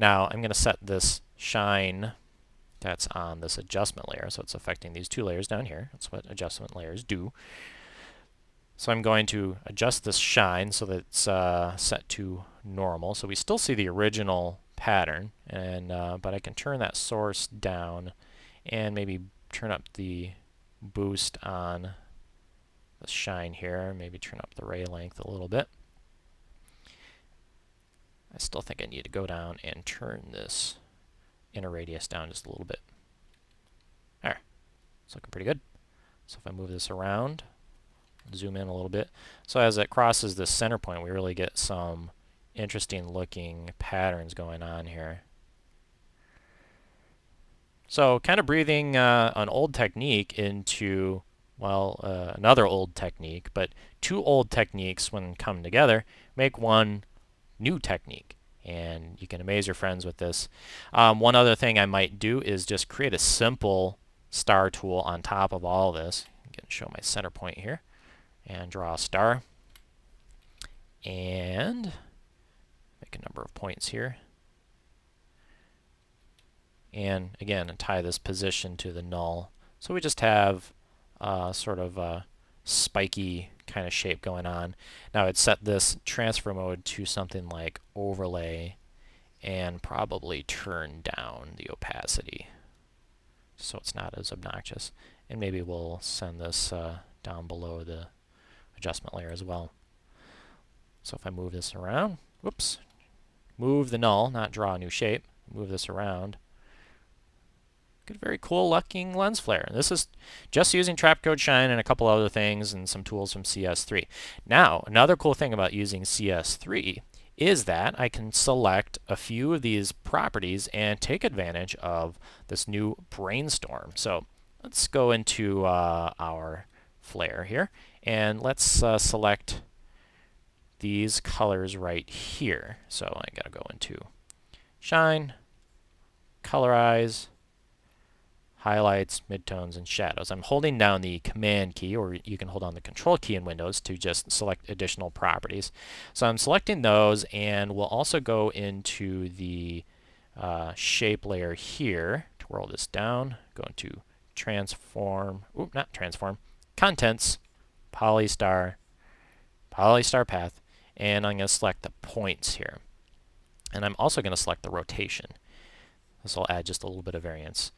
Now I'm going to set this shine that's on this adjustment layer, so it's affecting these two layers down here. That's what adjustment layers do. So I'm going to adjust this shine so that it's set to normal. So we still see the original pattern, and but I can turn that source down and maybe turn up the boost on the shine here, maybe turn up the ray length a little bit. I still think I need to go down and turn this inner radius down just a little bit. There, it's looking pretty good. So if I move this around, zoom in a little bit. So as it crosses this center point, we really get some interesting looking patterns going on here. So kind of breathing an old technique into, well, another old technique, but two old techniques when come together make one new technique. And you can amaze your friends with this. One other thing I might do is just create a simple star tool on top of all this. I'm going to show my center point here and draw a star. And make a number of points here. And again, tie this position to the null. So we just have sort of a spiky kind of shape going on. Now I'd set this transfer mode to something like overlay and probably turn down the opacity so it's not as obnoxious. And maybe we'll send this down below the adjustment layer as well. So if I move this around, whoops, move the null, not draw a new shape, move this around, get a very cool looking lens flare. This is just using Trapcode Shine and a couple other things and some tools from CS3. Now, another cool thing about using CS3 is that I can select a few of these properties and take advantage of this new brainstorm. So let's go into our flare here, and let's select these colors right here. So I gotta go into Shine, Colorize, Highlights, Midtones, and Shadows. I'm holding down the Command key, or you can hold down the Control key in Windows to just select additional properties. So I'm selecting those, and we'll also go into the shape layer here, twirl this down, go into Transform, not Transform, Contents, Polystar, Polystar Path, and I'm going to select the points here. And I'm also going to select the rotation. This will add just a little bit of variance.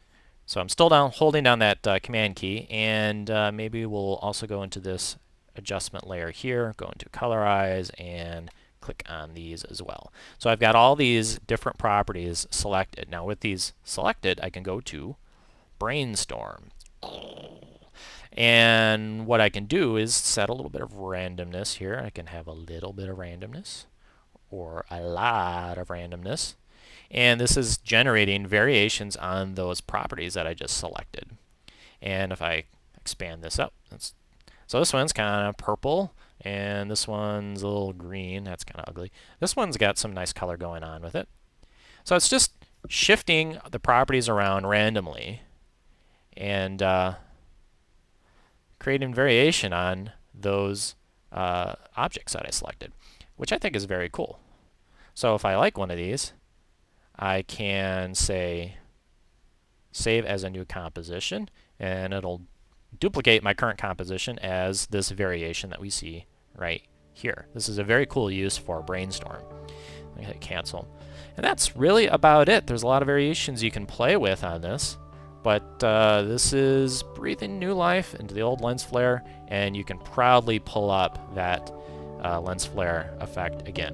So I'm still holding down that Command key, and maybe we'll also go into this adjustment layer here, go into Colorize, and click on these as well. So I've got all these different properties selected. Now with these selected, I can go to Brainstorm. And what I can do is set a little bit of randomness here. I can have a little bit of randomness, or a lot of randomness. And this is generating variations on those properties that I just selected. And if I expand this up, so this one's kind of purple, and this one's a little green. That's kind of ugly. This one's got some nice color going on with it. So it's just shifting the properties around randomly and creating variation on those objects that I selected, which I think is very cool. So if I like one of these, I can say save as a new composition, and it'll duplicate my current composition as this variation that we see right here. This is a very cool use for Brainstorm. I'm going to hit cancel. And that's really about it. There's a lot of variations you can play with on this, but this is breathing new life into the old lens flare, and you can proudly pull up that lens flare effect again.